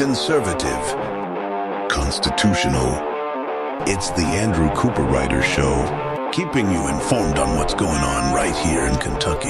conservative, constitutional. It's the Andrew Cooperrider Show, keeping you informed on what's going on right here in Kentucky.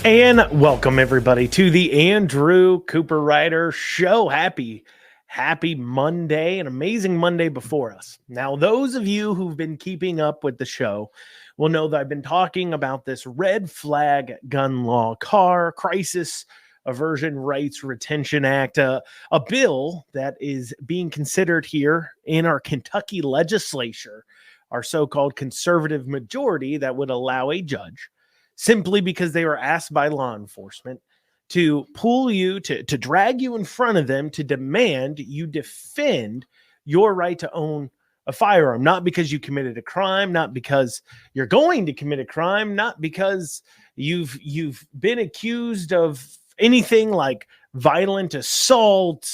And welcome everybody to the Andrew Cooperrider Show. Happy Monday, an amazing Monday before us. Now, those of you who've been keeping up with the show will know that I've been talking about this red flag gun law, Car Crisis Aversion Rights Retention Act, a bill that is being considered here in our Kentucky Legislature, our so-called conservative majority that would allow a judge, simply because they were asked by law enforcement, to pull you, to drag you in front of them, to demand you defend your right to own a firearm, not because you committed a crime, not because you're going to commit a crime, not because you've been accused of anything like violent assault,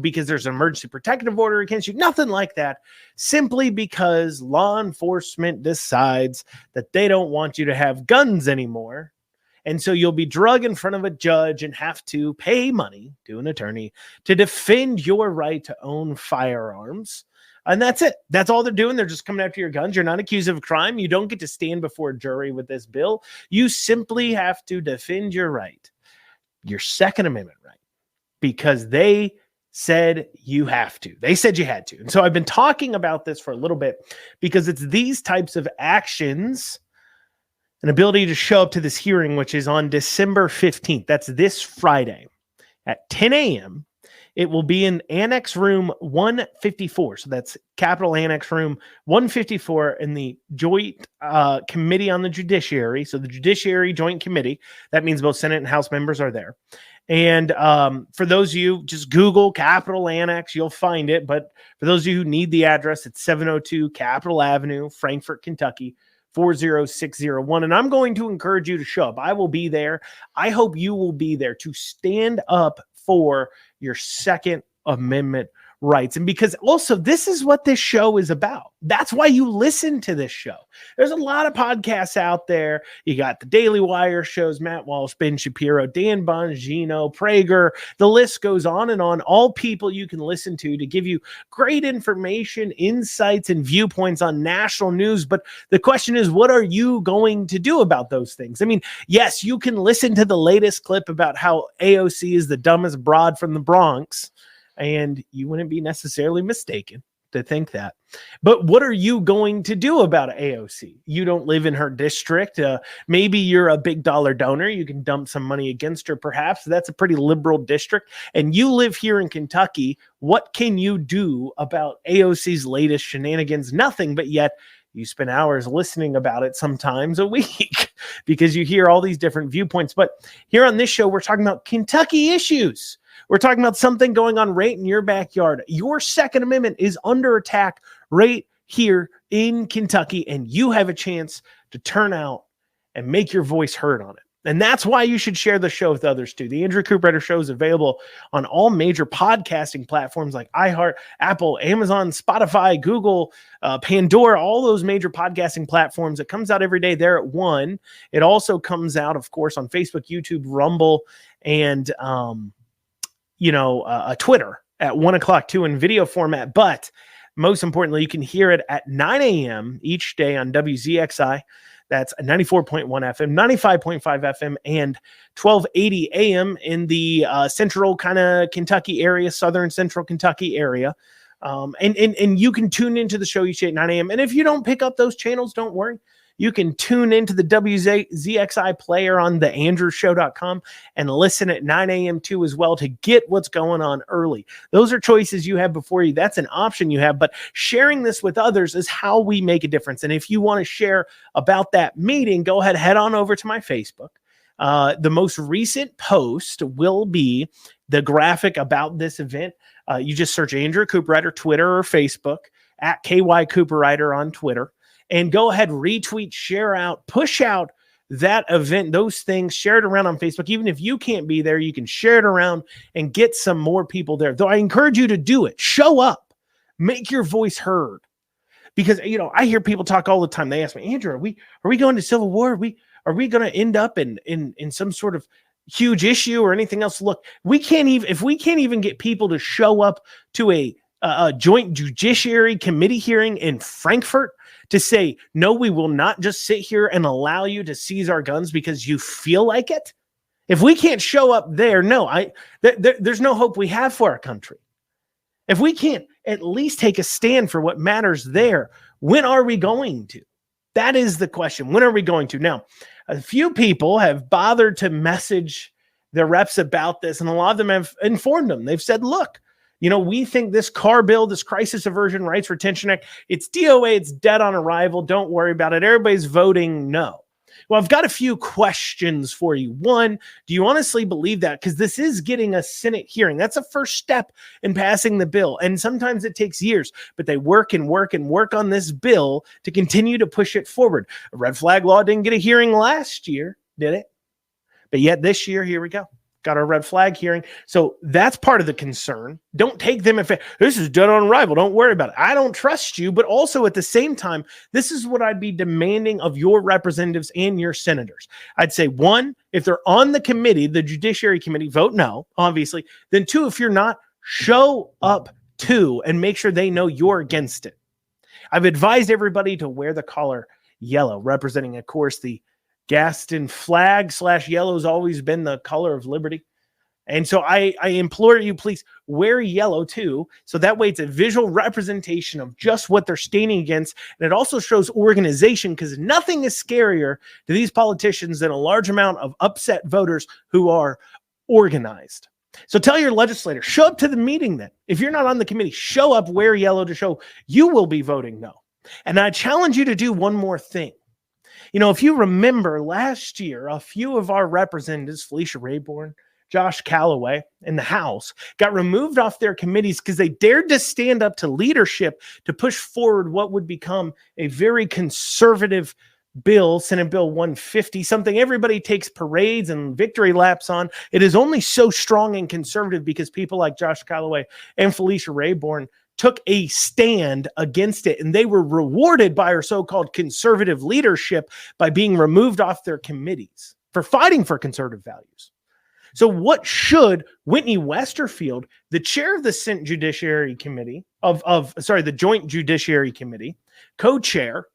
because there's an emergency protective order against you, nothing like that, simply because law enforcement decides that they don't want you to have guns anymore. And so you'll be drugged in front of a judge and have to pay money to an attorney to defend your right to own firearms. And that's it. That's all they're doing. They're just coming after your guns. You're not accused of a crime. You don't get to stand before a jury with this bill. You simply have to defend your right, your Second Amendment right, because they said you have to. They said you had to. And so I've been talking about this for a little bit because it's these types of actions, an ability to show up to this hearing, which is on December 15th. That's this Friday at 10 a.m. It will be in Annex Room 154. So that's Capitol Annex Room 154 in the Joint Committee on the Judiciary. So the Judiciary Joint Committee, that means both Senate and House members are there. And for those of you, just Google Capitol Annex, you'll find it. But for those of you who need the address, it's 702 Capitol Avenue, Frankfort, Kentucky, 40601. And I'm going to encourage you to show up. I will be there. I hope you will be there to stand up for your Second Amendment rights. And because also this is what this show is about. That's why you listen to this show. There's a lot of podcasts out there. You got the Daily Wire shows, Matt Walsh, Ben Shapiro, Dan Bongino, Prager. The list goes on and on. All people you can listen to give you great information, insights, and viewpoints on national news. But the question is, what are you going to do about those things? I mean, yes, you can listen to the latest clip about how AOC is the dumbest broad from the Bronx, and you wouldn't be necessarily mistaken to think that. But what are you going to do about AOC? You don't live in her district. Maybe you're a big dollar donor. You can dump some money against her, perhaps. That's a pretty liberal district. And you live here in Kentucky. What can you do about AOC's latest shenanigans? Nothing, but yet you spend hours listening about it sometimes a week because you hear all these different viewpoints. But here on this show, we're talking about Kentucky issues. We're talking about something going on right in your backyard. Your Second Amendment is under attack right here in Kentucky, and you have a chance to turn out and make your voice heard on it. And that's why you should share the show with others too. The Andrew Cooperrider Show is available on all major podcasting platforms like iHeart, Apple, Amazon, Spotify, Google, Pandora, all those major podcasting platforms. It comes out every day there at 1. It also comes out, of course, on Facebook, YouTube, Rumble, and Twitter at 1 o'clock too in video format. But most importantly, you can hear it at 9 a.m. each day on WZXI. That's 94.1 FM, 95.5 FM, and 1280 AM in the central kind of Kentucky area, southern central Kentucky area. And you can tune into the show each day at 9 a.m. And if you don't pick up those channels, don't worry. You can tune into the WZXI player on theandrewshow.com and listen at 9 a.m. too as well to get what's going on early. Those are choices you have before you. That's an option you have. But sharing this with others is how we make a difference. And if you want to share about that meeting, go ahead, head on over to my Facebook. The most recent post will be the graphic about this event. You just search Andrew Cooperrider, Twitter or Facebook, at KY Cooperrider on Twitter. And go ahead, retweet, share out, push out that event, those things, share it around on Facebook. Even if you can't be there, you can share it around and get some more people there. Though I encourage you to do it. Show up. Make your voice heard. Because, I hear people talk all the time. They ask me, Andrew, are we going to Civil War? Are we going to end up in some sort of huge issue or anything else? Look, if we can't even get people to show up to a joint judiciary committee hearing in Frankfort to say, no, we will not just sit here and allow you to seize our guns because you feel like it. If we can't show up there, there's no hope we have for our country. If we can't at least take a stand for what matters there, when are we going to? That is the question. When are we going to? Now, a few people have bothered to message their reps about this, and a lot of them have informed them. They've said, look, we think this car bill, this Crisis Aversion Rights Retention Act, it's DOA, it's dead on arrival. Don't worry about it. Everybody's voting no. Well, I've got a few questions for you. One, do you honestly believe that? Because this is getting a Senate hearing. That's a first step in passing the bill. And sometimes it takes years, but they work and work and work on this bill to continue to push it forward. A red flag law didn't get a hearing last year, did it? But yet this year, here we go. Got our red flag hearing. So that's part of the concern. Don't take them if this is dead on arrival. Don't worry about it. I don't trust you. But also at the same time, this is what I'd be demanding of your representatives and your senators. I'd say, one, if they're on the committee, the Judiciary Committee, vote no, obviously. Then two, if you're not, show up too and make sure they know you're against it. I've advised everybody to wear the color yellow, representing, of course, the Gaston flag / yellow has always been the color of liberty. And so I implore you, please wear yellow too. So that way it's a visual representation of just what they're standing against. And it also shows organization, because nothing is scarier to these politicians than a large amount of upset voters who are organized. So tell your legislators, show up to the meeting then. If you're not on the committee, show up, wear yellow to show you will be voting no. And I challenge you to do one more thing. If you remember last year, a few of our representatives, Felicia Rayborn, Josh Calloway in the House, got removed off their committees because they dared to stand up to leadership to push forward what would become a very conservative bill, Senate Bill 150, something everybody takes parades and victory laps on. It is only so strong and conservative because people like Josh Calloway and Felicia Rayborn took a stand against it, and they were rewarded by our so-called conservative leadership by being removed off their committees for fighting for conservative values. So what should Whitney Westerfield, the chair of the Senate Judiciary Committee, the Joint Judiciary Committee, co-chair,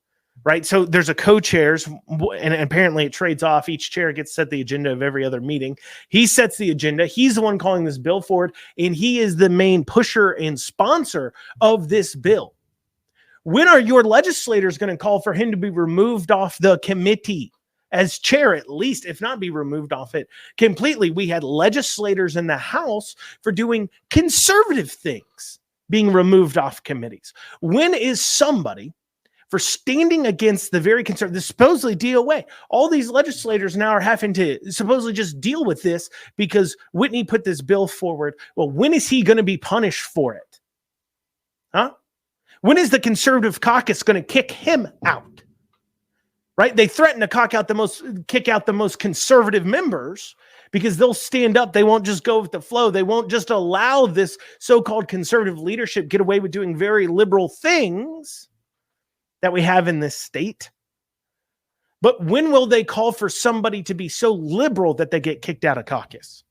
right? So there's a co-chairs, and apparently it trades off. Each chair gets set the agenda of every other meeting. He sets the agenda. He's the one calling this bill forward, and he is the main pusher and sponsor of this bill. When are your legislators going to call for him to be removed off the committee as chair, at least, if not be removed off it completely? We had legislators in the House for doing conservative things being removed off committees. When is somebody for standing against the very conservative, supposedly DOA? All these legislators now are having to supposedly just deal with this because Whitney put this bill forward. Well, when is he going to be punished for it? Huh? When is the conservative caucus going to kick him out? Right? They threaten to kick out the most conservative members because they'll stand up. They won't just go with the flow. They won't just allow this so-called conservative leadership get away with doing very liberal things that we have in this state. But when will they call for somebody to be so liberal that they get kicked out of caucus,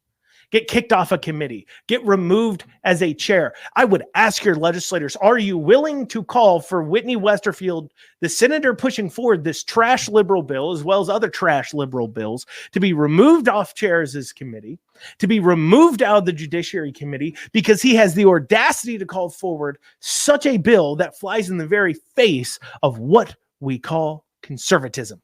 get kicked off a committee, get removed as a chair? I would ask your legislators, are you willing to call for Whitney Westerfield, the senator pushing forward this trash liberal bill, as well as other trash liberal bills, to be removed off chairs as committee, to be removed out of the Judiciary Committee because he has the audacity to call forward such a bill that flies in the very face of what we call conservatism?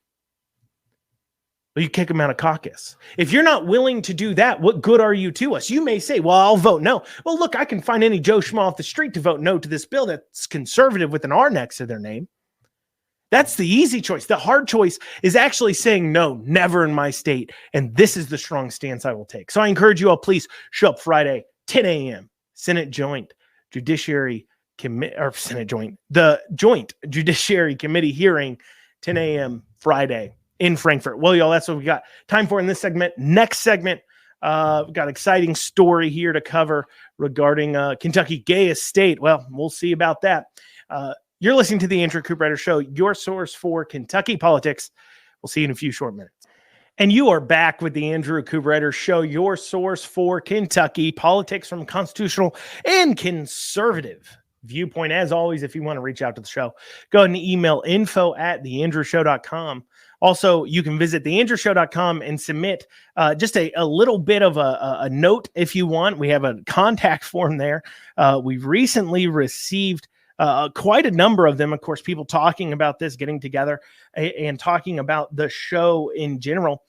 Well, you kick him out of caucus. If you're not willing to do that, what good are you to us? You may say, well, I'll vote no. Well, look, I can find any Joe Schmo off the street to vote no to this bill that's conservative with an R next to their name. That's the easy choice. The hard choice is actually saying no, never in my state. And this is the strong stance I will take. So I encourage you all, please show up Friday, 10 a.m., Senate Joint Judiciary Committee, or Senate Joint, the Joint Judiciary Committee hearing, 10 a.m. Friday in Frankfort. Well, y'all, that's what we got time for in this segment. Next segment, we've got an exciting story here to cover regarding Kentucky gayest state. Well, we'll see about that. You're listening to the Andrew Cooperrider Show, your source for Kentucky politics. We'll see you in a few short minutes. And you are back with the Andrew Cooperrider Show, your source for Kentucky politics from constitutional and conservative viewpoint. As always, if you want to reach out to the show, go ahead and email info@theandrewshow.com. Also, you can visit theandrewshow.com and submit just a little bit of a note if you want. We have a contact form there. We've recently received quite a number of them. Of course, people talking about this, getting together and talking about the show in general.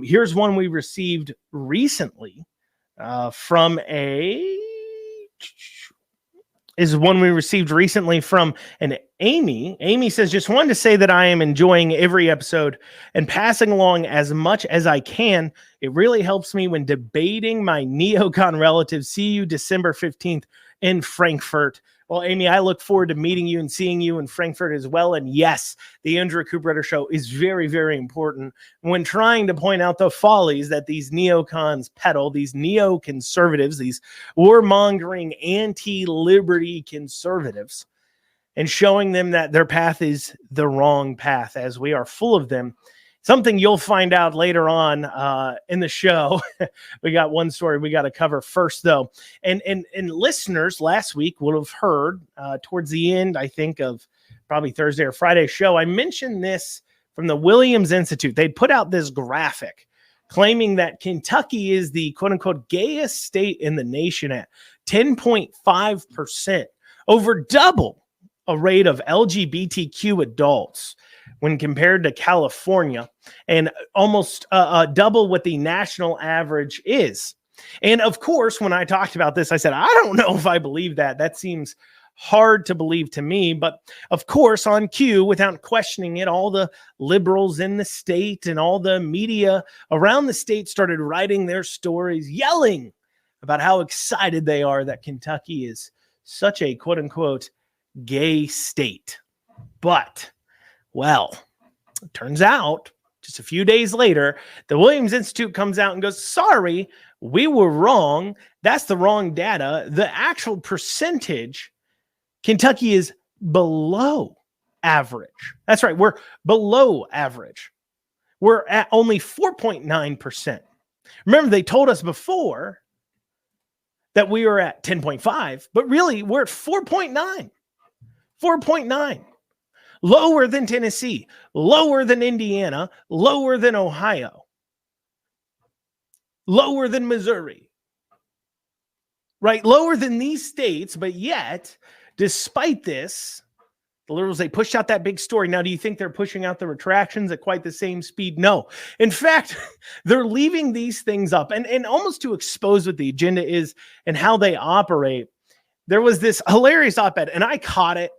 Here's one we received recently from an Amy. Amy says, just wanted to say that I am enjoying every episode and passing along as much as I can. It really helps me when debating my neocon relatives. See you December 15th in Frankfort. Well, Amy, I look forward to meeting you and seeing you in Frankfort as well. And yes, the Andrew Cooperrider Show is very, very important when trying to point out the follies that these neocons peddle, these neoconservatives, these warmongering anti-liberty conservatives, and showing them that their path is the wrong path, as we are full of them. Something you'll find out later on in the show. We got one story we got to cover first, though. And listeners last week will have heard towards the end, I think, of probably Thursday or Friday show, I mentioned this from the Williams Institute. They put out this graphic claiming that Kentucky is the quote-unquote gayest state in the nation at 10.5%, over double a rate of LGBTQ adults when compared to California, and almost double what the national average is. And of course, when I talked about this, I said, I don't know if I believe that. That seems hard to believe to me. But of course, on cue, without questioning it, all the liberals in the state and all the media around the state started writing their stories, yelling about how excited they are that Kentucky is such a quote unquote gay state. But well, it turns out just a few days later, the Williams Institute comes out and goes, sorry, we were wrong. That's the wrong data. The actual percentage, Kentucky is below average. That's right. We're below average. We're at only 4.9%. Remember, they told us before that we were at 10.5, but really we're at 4.9. 4.9. Lower than Tennessee, lower than Indiana, lower than Ohio, lower than Missouri, right? Lower than these states, but yet, despite this, the liberals, they pushed out that big story. Now, do you think they're pushing out the retractions at quite the same speed? No. In fact, they're leaving these things up and almost to expose what the agenda is and how they operate. There was this hilarious op-ed, and I caught it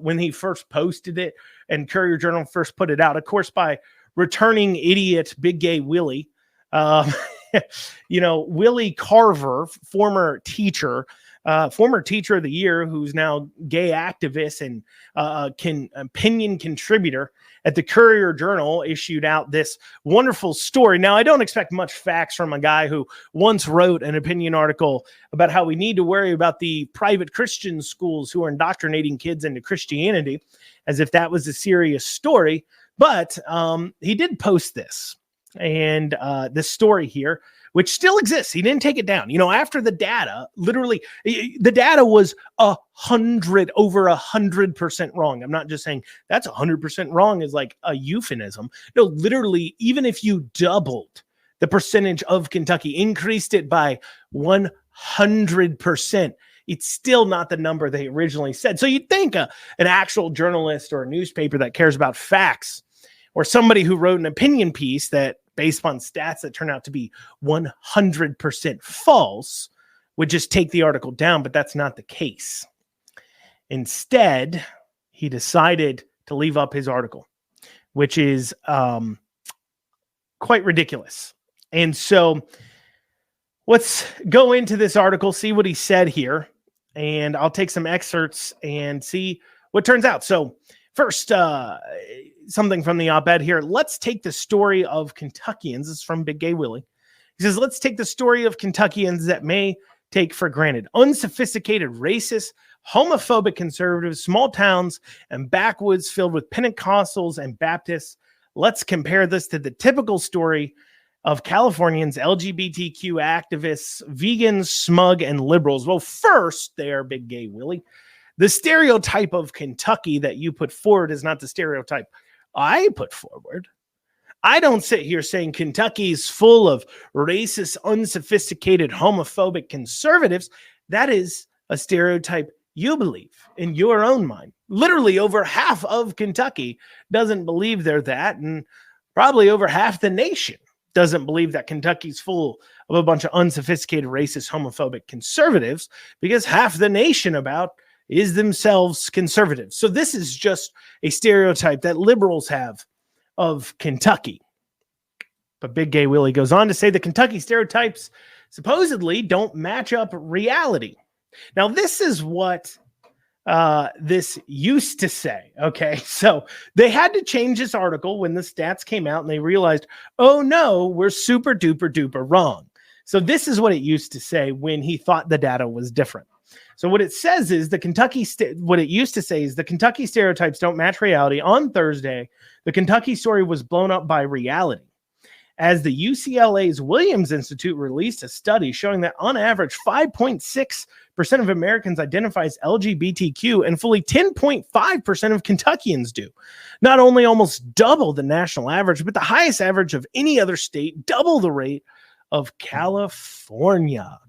when he first posted it and Courier Journal first put it out, of course, by returning idiot Big Gay Willie. Willie Carver, former teacher of the year, who's now gay activist and opinion contributor at the Courier Journal, issued out this wonderful story. Now, I don't expect much facts from a guy who once wrote an opinion article about how we need to worry about the private Christian schools who are indoctrinating kids into Christianity, as if that was a serious story. But he did post this, and this story here, which still exists. He didn't take it down. After the data, literally, the data was over 100% wrong. I'm not just saying that's 100% wrong is like a euphemism. No, literally, even if you doubled the percentage of Kentucky, increased it by 100%, it's still not the number they originally said. So you'd think an actual journalist or a newspaper that cares about facts, or somebody who wrote an opinion piece that based upon stats that turn out to be 100% false, would just take the article down, but that's not the case. Instead, he decided to leave up his article, which is quite ridiculous. And so let's go into this article, see what he said here, and I'll take some excerpts and see what turns out. So first, something from the op-ed here. Let's take the story of Kentuckians. This is from Big Gay Willie. He says, let's take the story of Kentuckians that may take for granted. Unsophisticated, racist, homophobic conservatives, small towns and backwoods filled with Pentecostals and Baptists Let's compare this to the typical story of Californians, LGBTQ activists, vegans, smug, and liberals. Well, first, they are Big Gay Willie. The stereotype of Kentucky that you put forward is not the stereotype I put forward. I don't sit here saying Kentucky's full of racist, unsophisticated, homophobic conservatives. That is a stereotype you believe in your own mind. Literally over half of Kentucky doesn't believe they're that, and probably over half the nation doesn't believe that Kentucky's full of a bunch of unsophisticated, racist, homophobic conservatives, because half the nation about is themselves conservatives. So this is just a stereotype that liberals have of Kentucky. But Big Gay Willie goes on to say the Kentucky stereotypes supposedly don't match up reality. Now, this is what this used to say. Okay, so they had to change this article when the stats came out and they realized, oh no, we're super duper duper wrong. So this is what it used to say when he thought the data was different. So what it says is what it used to say is the Kentucky stereotypes don't match reality. On Thursday, the Kentucky story was blown up by reality, as the UCLA's Williams Institute released a study showing that on average 5.6% of Americans identify as LGBTQ and fully 10.5% of Kentuckians do. Not only almost double the national average, but the highest average of any other state, double the rate of California.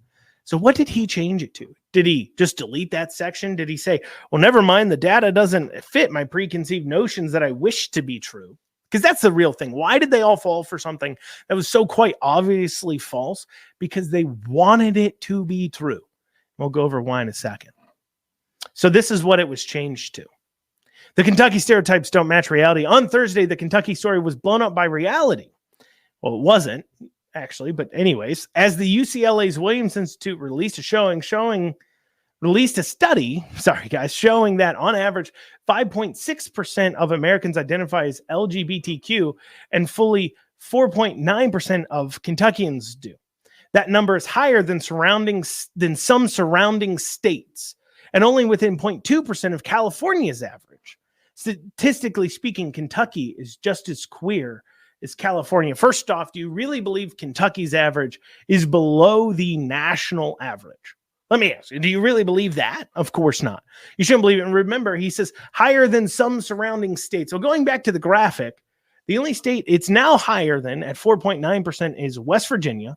So what did he change it to? Did he just delete that section? Did he say, well, never mind, the data doesn't fit my preconceived notions that I wish to be true? Because that's the real thing. Why did they all fall for something that was so quite obviously false? Because they wanted it to be true. We'll go over why in a second. So this is what it was changed to. The Kentucky stereotypes don't match reality. On Thursday, the Kentucky story was blown up by reality. Well, it wasn't, actually, but anyways, as the UCLA's Williams Institute released a study, showing that on average 5.6% of Americans identify as LGBTQ and fully 4.9% of Kentuckians do. That number is higher than some surrounding states, and only within 0.2% of California's average. Statistically speaking, Kentucky is just as queer as California. First off, do you really believe Kentucky's average is below the national average? Let me ask you, do you really believe that? Of course not. You shouldn't believe it. And remember, he says higher than some surrounding states. So going back to the graphic, the only state it's now higher than at 4.9% is West Virginia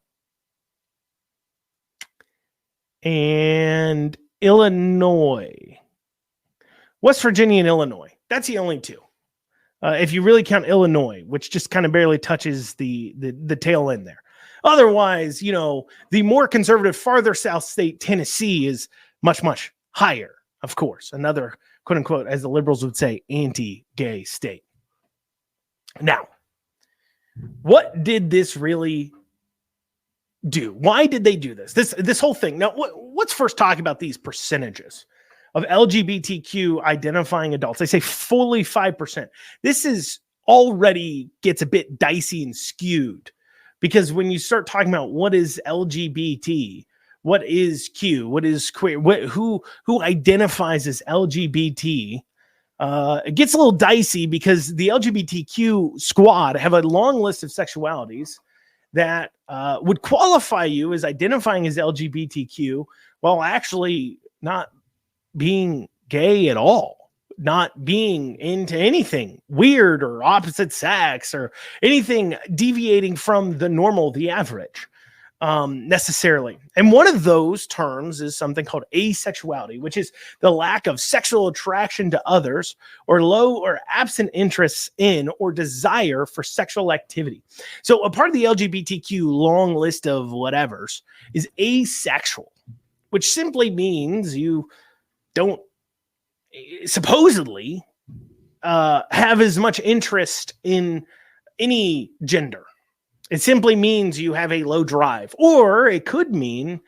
and Illinois. West Virginia and Illinois. That's the only two. If you really count Illinois, which just kind of barely touches the tail end there. Otherwise, the more conservative, farther south state, Tennessee, is much, much higher, of course. Another, quote unquote, as the liberals would say, anti-gay state. Now, what did this really do? Why did they do this? This whole thing. Now, let's first talk about these percentages of LGBTQ identifying adults. They say fully 5%. This is already gets a bit dicey and skewed, because when you start talking about what is LGBT, what is Q, what is queer, who identifies as LGBT, it gets a little dicey, because the LGBTQ squad have a long list of sexualities that would qualify you as identifying as LGBTQ while actually not being gay at all, not being into anything weird or opposite sex or anything deviating from the normal, the average, necessarily. And one of those terms is something called asexuality, which is the lack of sexual attraction to others or low or absent interests in or desire for sexual activity. So a part of the LGBTQ long list of whatevers is asexual, which simply means you don't supposedly have as much interest in any gender. It simply means you have a low drive, or it could mean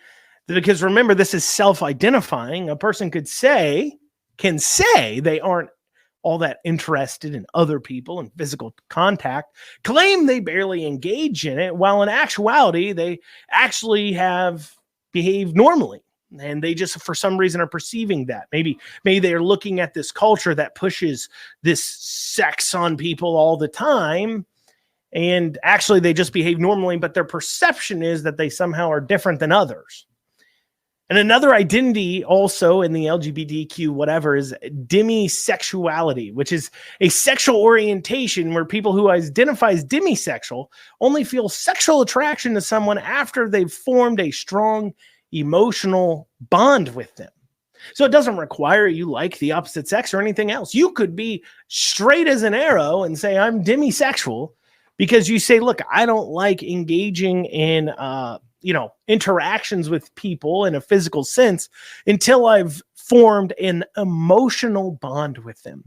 that, because remember, this is self-identifying. A person can say they aren't all that interested in other people and physical contact, claim they barely engage in it, while in actuality, they actually have behaved normally And they just, for some reason, are perceiving that. Maybe they're looking at this culture that pushes this sex on people all the time. And actually, they just behave normally, but their perception is that they somehow are different than others. And another identity also in the LGBTQ whatever is demisexuality, which is a sexual orientation where people who identify as demisexual only feel sexual attraction to someone after they've formed a strong emotional bond with them. So it doesn't require you like the opposite sex or anything else. You could be straight as an arrow and say, I'm demisexual, because you say, look, I don't like engaging in, interactions with people in a physical sense until I've formed an emotional bond with them,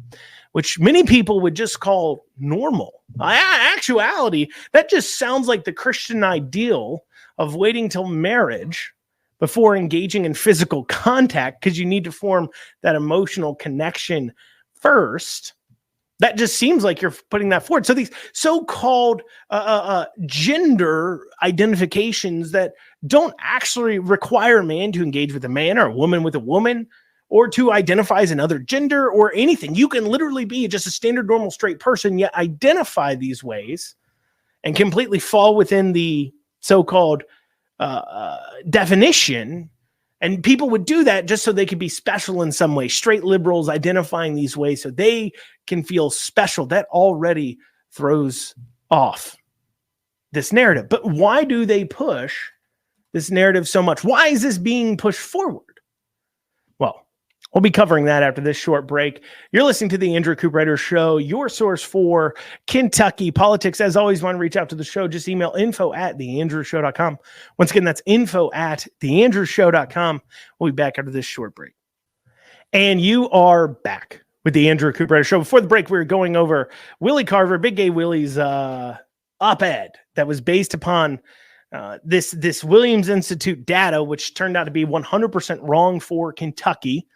which many people would just call normal. Actuality, that just sounds like the Christian ideal of waiting till marriage before engaging in physical contact, because you need to form that emotional connection first. That just seems like you're putting that forward. So these so-called gender identifications that don't actually require a man to engage with a man or a woman with a woman or to identify as another gender or anything. You can literally be just a standard, normal, straight person, yet identify these ways and completely fall within the so-called definition. And people would do that just so they could be special in some way. Straight liberals identifying these ways so they can feel special. That already throws off this narrative. But why do they push this narrative so much? Why is this being pushed forward? Well, we'll be covering that after this short break. You're listening to the Andrew Cooperrider Show, your source for Kentucky politics. As always, want to reach out to the show, just email info@theandrewshow.com. Once again, that's info@theandrewshow.com. We'll be back after this short break. And you are back with the Andrew Cooperrider Show. Before the break, we were going over Willie Carver, Big Gay Willie's op-ed that was based upon this Williams Institute data, which turned out to be 100% wrong for Kentucky.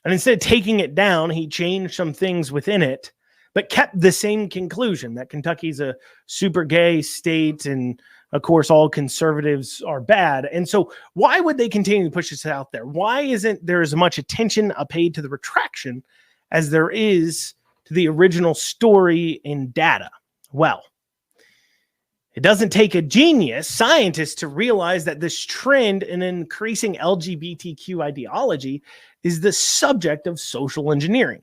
And instead of taking it down, he changed some things within it, but kept the same conclusion that Kentucky's a super gay state. And of course, all conservatives are bad. And so why would they continue to push this out there? Why isn't there as much attention paid to the retraction as there is to the original story and data? Well, it doesn't take a genius scientist to realize that this trend in increasing LGBTQ ideology is the subject of social engineering.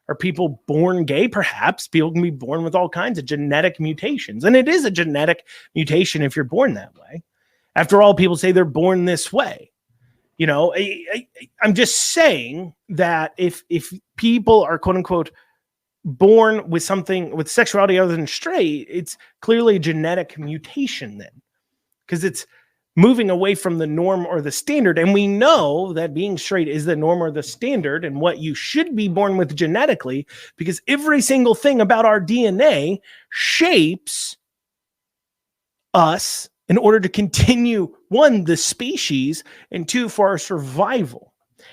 Are people born gay? Perhaps. People can be born with all kinds of genetic mutations. And it is a genetic mutation if you're born that way. After all, people say they're born this way. You know, I'm just saying that if people are, quote unquote, born with something with sexuality other than straight, it's clearly a genetic mutation then, because it's moving away from the norm or the standard. And we know that being straight is the norm or the standard and what you should be born with genetically, because every single thing about our DNA shapes us in order to continue, one, the species, and two, for our survival.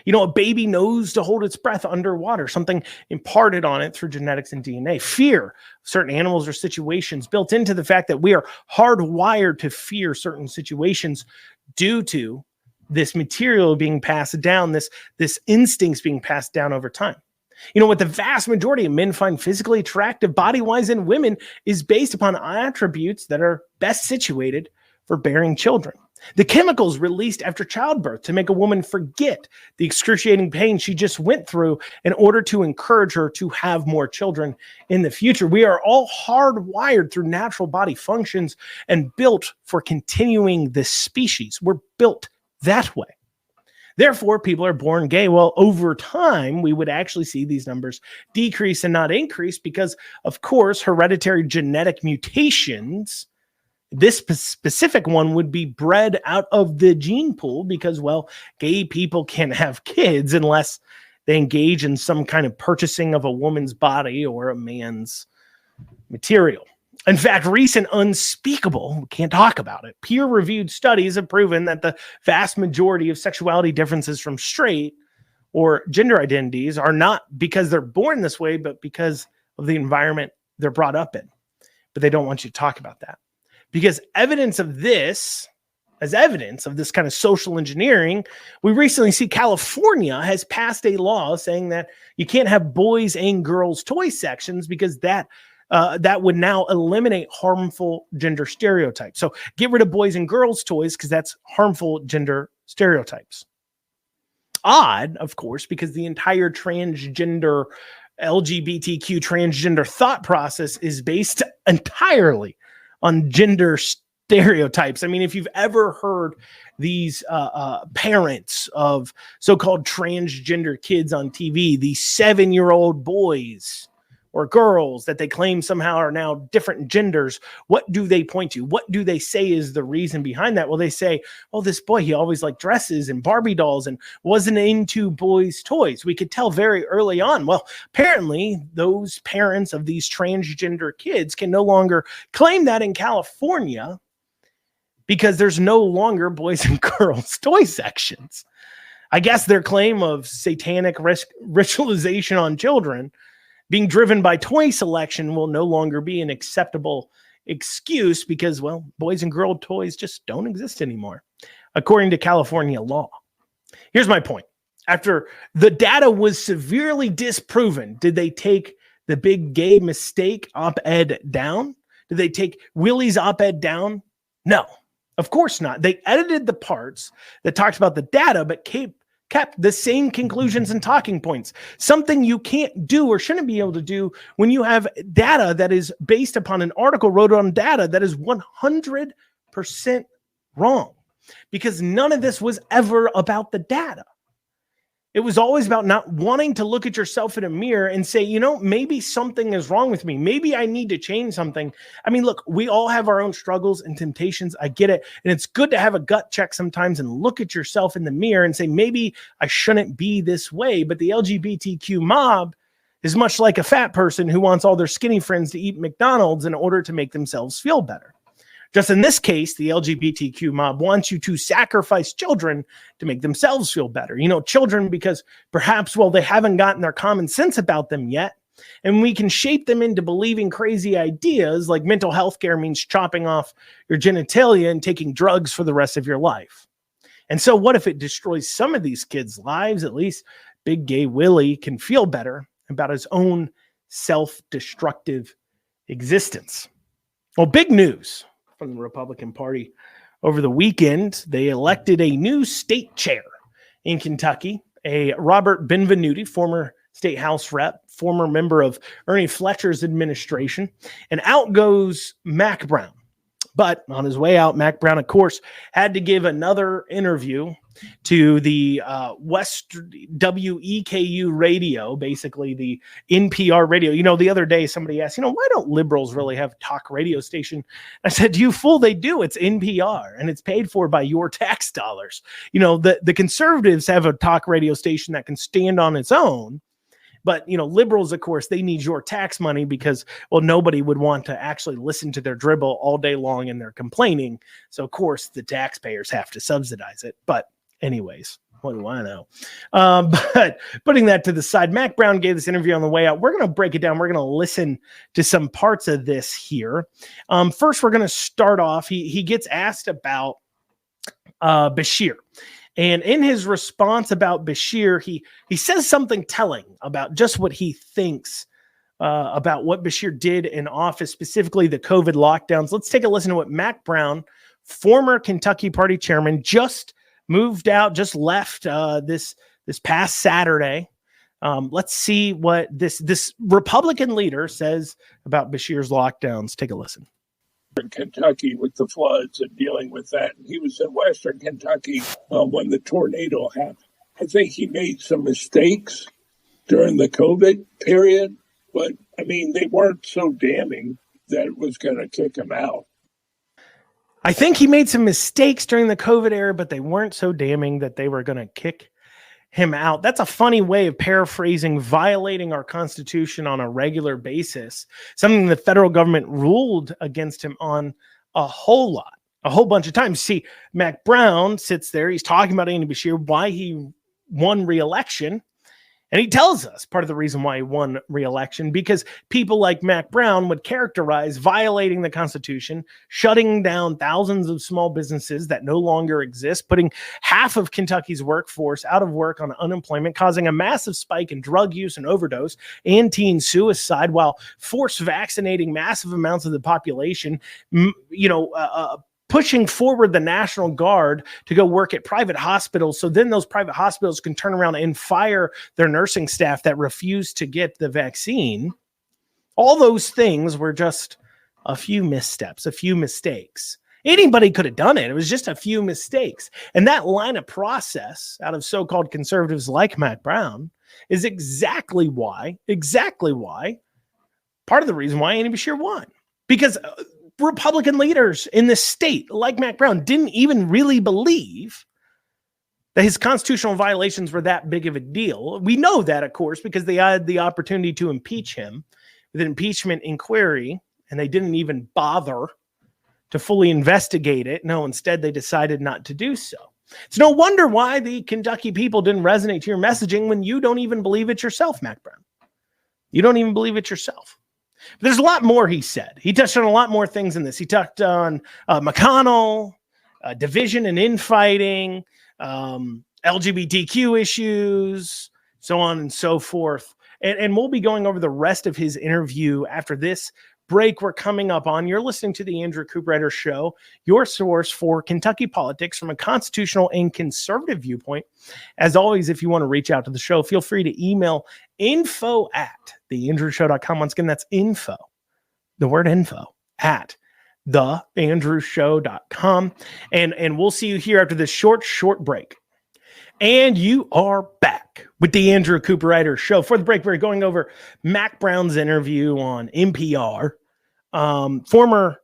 You know, a baby knows to hold its breath underwater, something imparted on it through genetics and DNA. Fear certain animals or situations built into the fact that we are hardwired to fear certain situations due to this material being passed down, this instincts being passed down over time. You know, what the vast majority of men find physically attractive body-wise in women is based upon attributes that are best situated for bearing children. The chemicals released after childbirth to make a woman forget the excruciating pain she just went through in order to encourage her to have more children in the future. We are all hardwired through natural body functions and built for continuing this species. We're built that way. Therefore, people are born gay. Well, over time, we would actually see these numbers decrease and not increase because, of course, hereditary genetic mutations, this specific one would be bred out of the gene pool because, well, gay people can't have kids unless they engage in some kind of purchasing of a woman's body or a man's material. In fact, recent unspeakable, we can't talk about it, peer-reviewed studies have proven that the vast majority of sexuality differences from straight or gender identities are not because they're born this way, but because of the environment they're brought up in. But they don't want you to talk about that. Because evidence of this as evidence of this kind of social engineering, we recently see California has passed a law saying that you can't have boys and girls toy sections because that would now eliminate harmful gender stereotypes. So get rid of boys and girls toys because that's harmful gender stereotypes. Odd, of course, because the entire LGBTQ transgender thought process is based entirely on gender stereotypes. I mean, if you've ever heard these parents of so-called transgender kids on TV, these 7-year-old boys or girls that they claim somehow are now different genders, what do they point to? What do they say is the reason behind that? Well, they say, oh, this boy, he always liked dresses and Barbie dolls and wasn't into boys' toys. We could tell very early on. Well, apparently those parents of these transgender kids can no longer claim that in California because there's no longer boys and girls toy sections. I guess their claim of satanic ritualization on children being driven by toy selection will no longer be an acceptable excuse because, well, boys and girl toys just don't exist anymore, according to California law. Here's my point. After the data was severely disproven, did they take the big gay mistake op-ed down? Did they take Willie's op-ed down? No, of course not. They edited the parts that talked about the data, but kept the same conclusions and talking points, something you can't do or shouldn't be able to do when you have data that is based upon an article wrote on data that is 100% wrong, because none of this was ever about the data. It was always about not wanting to look at yourself in a mirror and say, you know, maybe something is wrong with me. Maybe I need to change something. I mean, look, we all have our own struggles and temptations. I get it. And it's good to have a gut check sometimes and look at yourself in the mirror and say, maybe I shouldn't be this way. But the LGBTQ mob is much like a fat person who wants all their skinny friends to eat McDonald's in order to make themselves feel better. Just in this case, the LGBTQ mob wants you to sacrifice children to make themselves feel better. You know, children, because perhaps, well, they haven't gotten their common sense about them yet. And we can shape them into believing crazy ideas like mental health care means chopping off your genitalia and taking drugs for the rest of your life. And so what if it destroys some of these kids' lives? At least Big Gay Willie can feel better about his own self-destructive existence. Well, big news from the Republican Party over the weekend. They elected a new state chair in Kentucky, a Robert Benvenuti, former state house rep, former member of Ernie Fletcher's administration, and out goes Mac Brown. But on his way out, Mac Brown, of course, had to give another interview to the West WEKU radio, basically the NPR radio. You know, the other day somebody asked, you know, why don't liberals really have a talk radio station? I said, you fool, they do. It's NPR, and it's paid for by your tax dollars. You know, the conservatives have a talk radio station that can stand on its own. But, you know, liberals, of course, they need your tax money because, well, nobody would want to actually listen to their dribble all day long and they're complaining. So, of course, the taxpayers have to subsidize it. But anyways, what do I know? But putting that to the side, Mac Brown gave this interview on the way out. We're going to break it down. We're going to listen to some parts of this here. First, we're going to start off. He gets asked about Beshear. And in his response about Beshear, he says something telling about just what he thinks about what Beshear did in office, specifically the COVID lockdowns. Let's take a listen to what Mac Brown, former Kentucky Party chairman, just moved out, just left this past Saturday. Let's see what this Republican leader says about Beshear's lockdowns. Take a listen. In Kentucky with the floods and dealing with that. He was in Western Kentucky when the tornado happened. I think he made some mistakes during the COVID period, but I mean, they weren't so damning that it was going to kick him out. I think he made some mistakes during the COVID era, but they weren't so damning that they were going to kick him out. That's a funny way of paraphrasing violating our Constitution on a regular basis, something the federal government ruled against him on a whole bunch of times. See, Mac Brown sits there, he's talking about Andy Beshear, why he won re-election, And he tells us part of the reason why he won re-election, because people like Mac Brown would characterize violating the Constitution, shutting down thousands of small businesses that no longer exist, putting half of Kentucky's workforce out of work on unemployment, causing a massive spike in drug use and overdose and teen suicide, while force vaccinating massive amounts of the population, pushing forward the National Guard to go work at private hospitals. So then those private hospitals can turn around and fire their nursing staff that refuse to get the vaccine. All those things were just a few missteps, a few mistakes. Anybody could have done it. It was just a few mistakes. And that line of process out of so-called conservatives like Mac Brown is exactly why, part of the reason why Andy Beshear won. Because Republican leaders in this state, like Mac Brown, didn't even really believe that his constitutional violations were that big of a deal. We know that, of course, because they had the opportunity to impeach him with an impeachment inquiry, and they didn't even bother to fully investigate it. No, instead, they decided not to do so. It's no wonder why the Kentucky people didn't resonate to your messaging when you don't even believe it yourself, Mac Brown. You don't even believe it yourself. But there's a lot more he said. He touched on a lot more things in this. He touched on McConnell, division and infighting, LGBTQ issues, so on and so forth. And we'll be going over the rest of his interview after this break we're coming up on. You're listening to the Andrew Cooperrider Show, your source for Kentucky politics from a constitutional and conservative viewpoint. As always, if you want to reach out to the show, feel free to email info@theandrewshow.com. Once again, that's info, the word info, at theandrewshow.com. And we'll see you here after this short break. And you are back with the Andrew Cooperrider Show. For the break, we're going over Mac Brown's interview on NPR. Former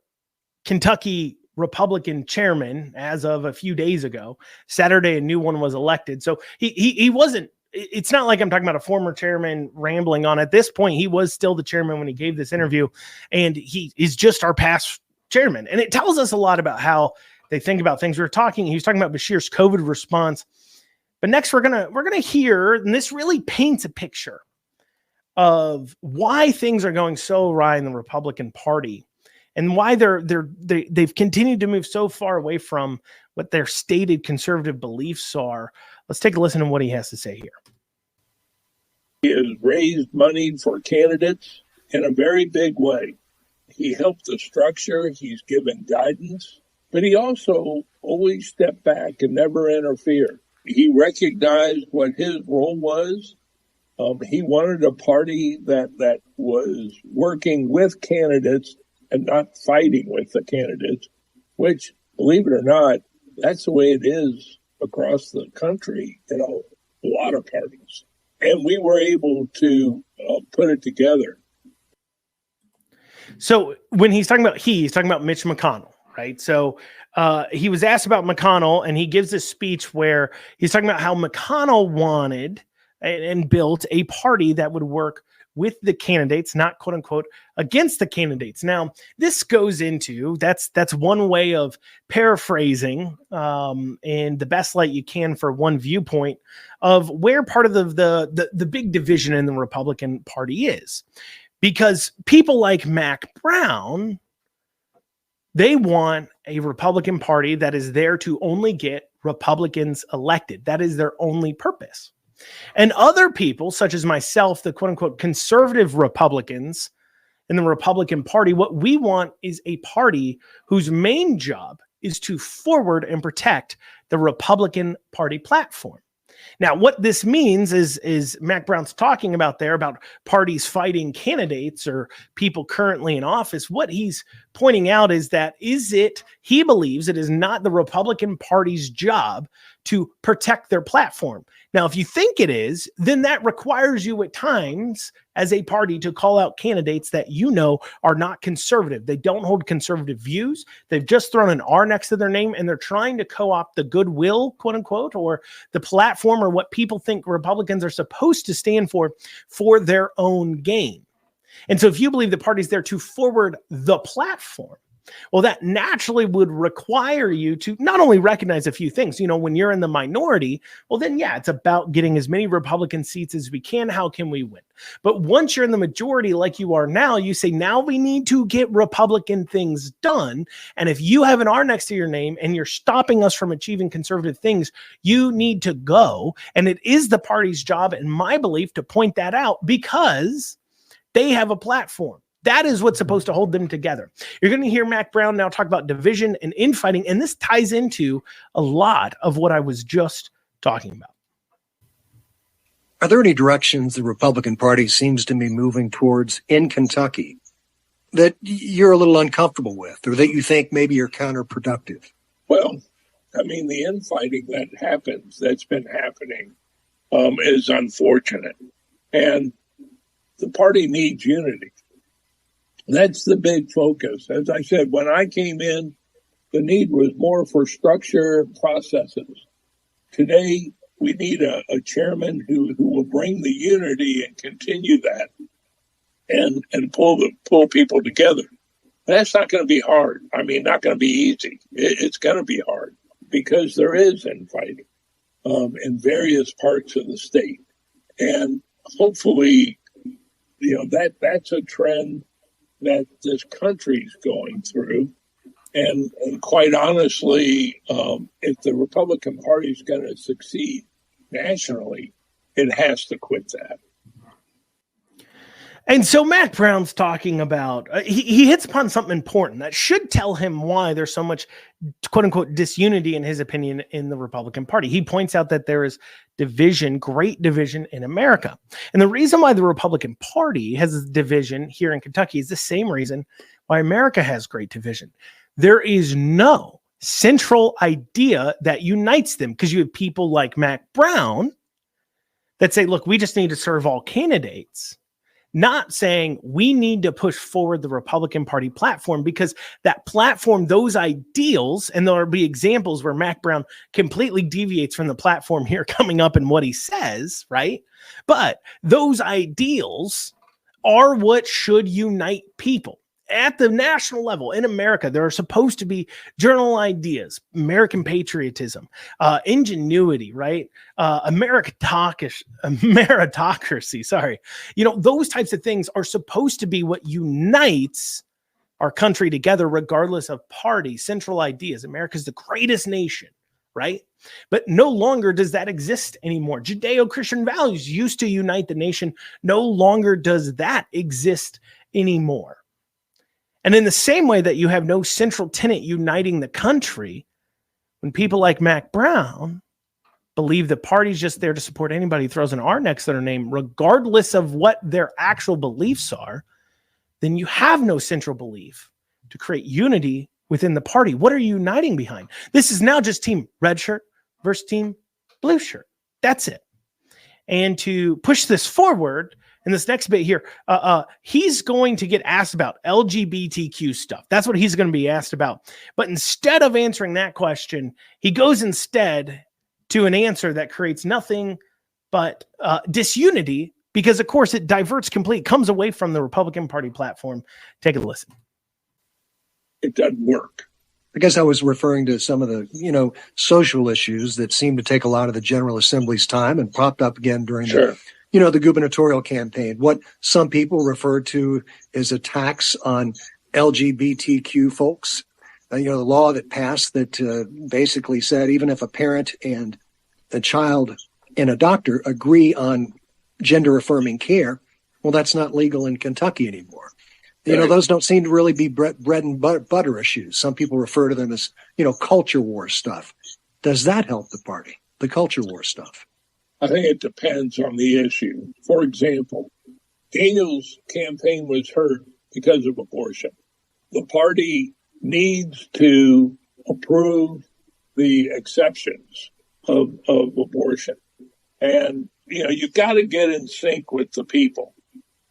Kentucky Republican chairman, as of a few days ago. Saturday, a new one was elected. So he wasn't, it's not like I'm talking about a former chairman rambling on. At this point, he was still the chairman when he gave this interview, and he is just our past chairman. And it tells us a lot about how they think about things. He was talking about Beshear's COVID response. But next we're gonna hear, and this really paints a picture of why things are going so awry in the Republican Party, and why they've continued to move so far away from what their stated conservative beliefs are. Let's take a listen to what he has to say here. He has raised money for candidates in a very big way. He helped the structure. He's given guidance, but he also always stepped back and never interfered. He recognized what his role was. He wanted a party that was working with candidates and not fighting with the candidates, which, believe it or not, that's the way it is across the country in a lot of parties. And we were able to put it together. So when he's talking about Mitch McConnell, right? So he was asked about McConnell, and he gives this speech where he's talking about how McConnell wanted and built a party that would work with the candidates, not quote unquote against the candidates. Now, this goes into, that's one way of paraphrasing in the best light you can for one viewpoint of where part of the big division in the Republican Party is. Because people like Mac Brown, they want a Republican Party that is there to only get Republicans elected. That is their only purpose. And other people, such as myself, the quote-unquote conservative Republicans in the Republican Party, what we want is a party whose main job is to forward and protect the Republican Party platform. Now, what this means is Mac Brown's talking about there about parties fighting candidates or people currently in office. What he's pointing out is that he believes it is not the Republican Party's job to protect their platform. Now, if you think it is, then that requires you at times as a party to call out candidates that you know are not conservative. They don't hold conservative views. They've just thrown an R next to their name, and they're trying to co-opt the goodwill, quote unquote, or the platform or what people think Republicans are supposed to stand for their own gain. And so if you believe the party's there to forward the platform, Well, that naturally would require you to not only recognize a few things, when you're in the minority, well, then, yeah, it's about getting as many Republican seats as we can. How can we win? But once you're in the majority like you are now, you say, now we need to get Republican things done. And if you have an R next to your name and you're stopping us from achieving conservative things, you need to go. And it is the party's job, in my belief, to point that out because they have a platform. That is what's supposed to hold them together. You're going to hear Mac Brown now talk about division and infighting, and this ties into a lot of what I was just talking about. Are there any directions the Republican Party seems to be moving towards in Kentucky that you're a little uncomfortable with, or that you think maybe are counterproductive? Well, the infighting that's been happening, is unfortunate. And the party needs unity. That's the big focus. As I said, when I came in, the need was more for structure processes. Today, we need a chairman who will bring the unity and continue that and pull people together. That's not going to be hard. Not going to be easy. It's going to be hard because there is infighting in various parts of the state. And hopefully, that's a trend that this country's going through. And quite honestly, if the Republican Party is going to succeed nationally, it has to quit that. And so Mac Brown's talking about, he hits upon something important that should tell him why there's so much, quote unquote, disunity, in his opinion, in the Republican Party. He points out that there is division, great division in America. And the reason why the Republican Party has division here in Kentucky is the same reason why America has great division. There is no central idea that unites them, because you have people like Mac Brown that say, look, we just need to serve all candidates. Not saying we need to push forward the Republican Party platform, because that platform, those ideals, and there'll be examples where Mac Brown completely deviates from the platform here coming up in what he says, right? But those ideals are what should unite people. At the national level in America, there are supposed to be general ideas, American patriotism, ingenuity, right? Meritocracy, sorry. Those types of things are supposed to be what unites our country together, regardless of party, central ideas. America's the greatest nation, right? But no longer does that exist anymore. Judeo-Christian values used to unite the nation. No longer does that exist anymore. And in the same way that you have no central tenet uniting the country, when people like Mac Brown believe the party's just there to support anybody who throws an R next to their name, regardless of what their actual beliefs are, then you have no central belief to create unity within the party. What are you uniting behind? This is now just team red shirt versus team blue shirt. That's it. And to push this forward, in this next bit here, he's going to get asked about LGBTQ stuff. That's what he's going to be asked about. But instead of answering that question, he goes instead to an answer that creates nothing but disunity, because, of course, it diverts completely, comes away from the Republican Party platform. Take a listen. It doesn't work. I guess I was referring to some of the, social issues that seem to take a lot of the General Assembly's time and popped up again during the gubernatorial campaign, what some people refer to as attacks on LGBTQ folks. The law that passed that basically said even if a parent and a child and a doctor agree on gender affirming care, well, that's not legal in Kentucky anymore. Right. Those don't seem to really be bread and butter issues. Some people refer to them as, culture war stuff. Does that help the party, the culture war stuff? I think it depends on the issue. For example, Daniel's campaign was hurt because of abortion. The party needs to approve the exceptions of abortion. And, you've got to get in sync with the people.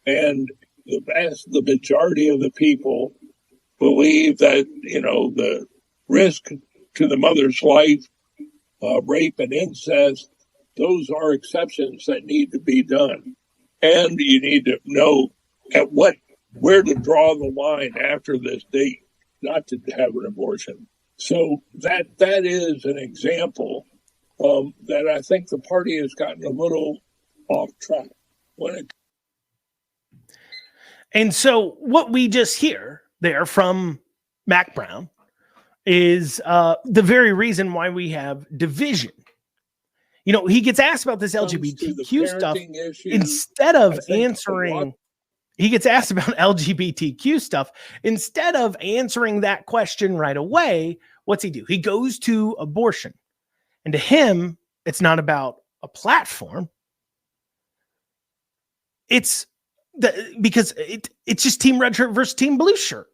And the majority of the people believe that, the risk to the mother's life, rape and incest, those are exceptions that need to be done. And you need to know where to draw the line after this date. not to have an abortion. So that is an example that I think the party has gotten a little off track when it. And so what we just hear there from Mac Brown is the very reason why we have division. You know, he gets asked about this LGBTQ stuff instead of answering. He gets asked about LGBTQ stuff. Instead of answering that question right away, what's he do? He goes to abortion. And to him, it's not about a platform. It's because it's just Team Red Shirt versus Team Blue Shirt.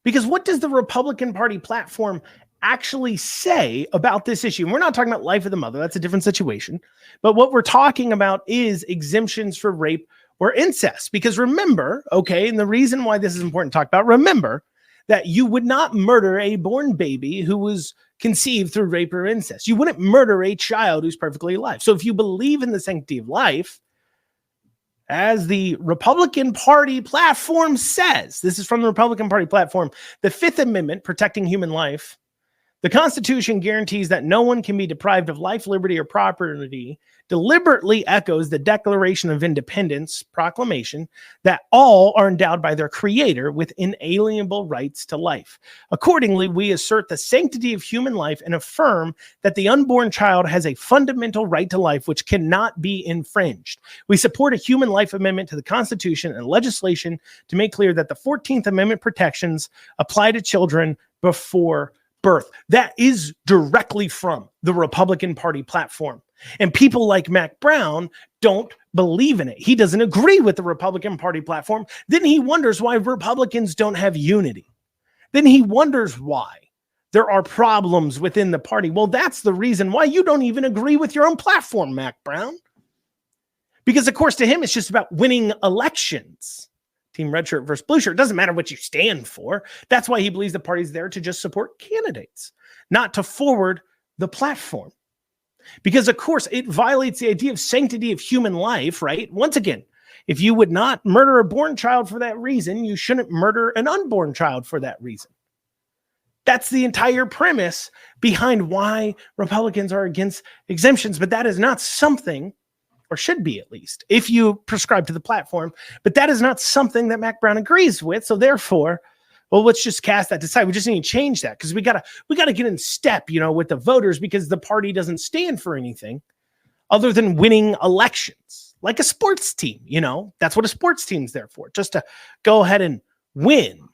Because what does the Republican Party platform actually say about this issue? And we're not talking about life of the mother. That's a different situation. But what we're talking about is exemptions for rape or incest. Because remember, okay, and the reason why this is important to talk about, remember that you would not murder a born baby who was conceived through rape or incest. You wouldn't murder a child who's perfectly alive. So if you believe in the sanctity of life, as the Republican Party platform says, this is from the Republican Party platform, the Fifth Amendment protecting human life, the Constitution guarantees that no one can be deprived of life, liberty, or property, deliberately echoes the Declaration of Independence proclamation that all are endowed by their Creator with inalienable rights to life. Accordingly, we assert the sanctity of human life and affirm that the unborn child has a fundamental right to life which cannot be infringed. We support a human life amendment to the Constitution and legislation to make clear that the 14th Amendment protections apply to children before birth. That is directly from the Republican Party platform. And people like Mac Brown don't believe in it. He doesn't agree with the Republican Party platform. Then he wonders why Republicans don't have unity. Then he wonders why there are problems within the party. Well, that's the reason why you don't even agree with your own platform, Mac Brown. Because, of course, to him, it's just about winning elections. Team Red Shirt versus Blue Shirt. It doesn't matter what you stand for. That's why he believes the party's there to just support candidates, not to forward the platform. Because, of course, it violates the idea of sanctity of human life, right? Once again, if you would not murder a born child for that reason, you shouldn't murder an unborn child for that reason. That's the entire premise behind why Republicans are against exemptions. But that is not something, or should be at least, if you prescribe to the platform, but that is not something that Mac Brown agrees with. So therefore, well, let's just cast that aside. We just need to change that because we gotta get in step, with the voters, because the party doesn't stand for anything other than winning elections, like a sports team. That's what a sports team's there for, just to go ahead and win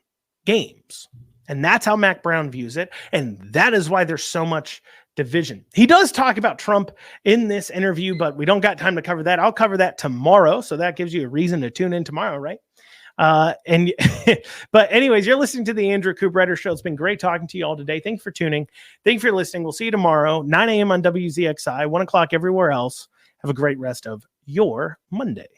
games. And that's how Mac Brown views it, and that is why there's so much division. He does talk about Trump in this interview, but we don't got time to cover that. I'll cover that tomorrow, so that gives you a reason to tune in tomorrow, right? But anyways, you're listening to the Andrew Cooperrider Show. It's been great talking to you all today. Thank you for tuning. Thank you for listening. We'll see you tomorrow, 9 a.m. on WZXI, 1 o'clock everywhere else. Have a great rest of your Monday.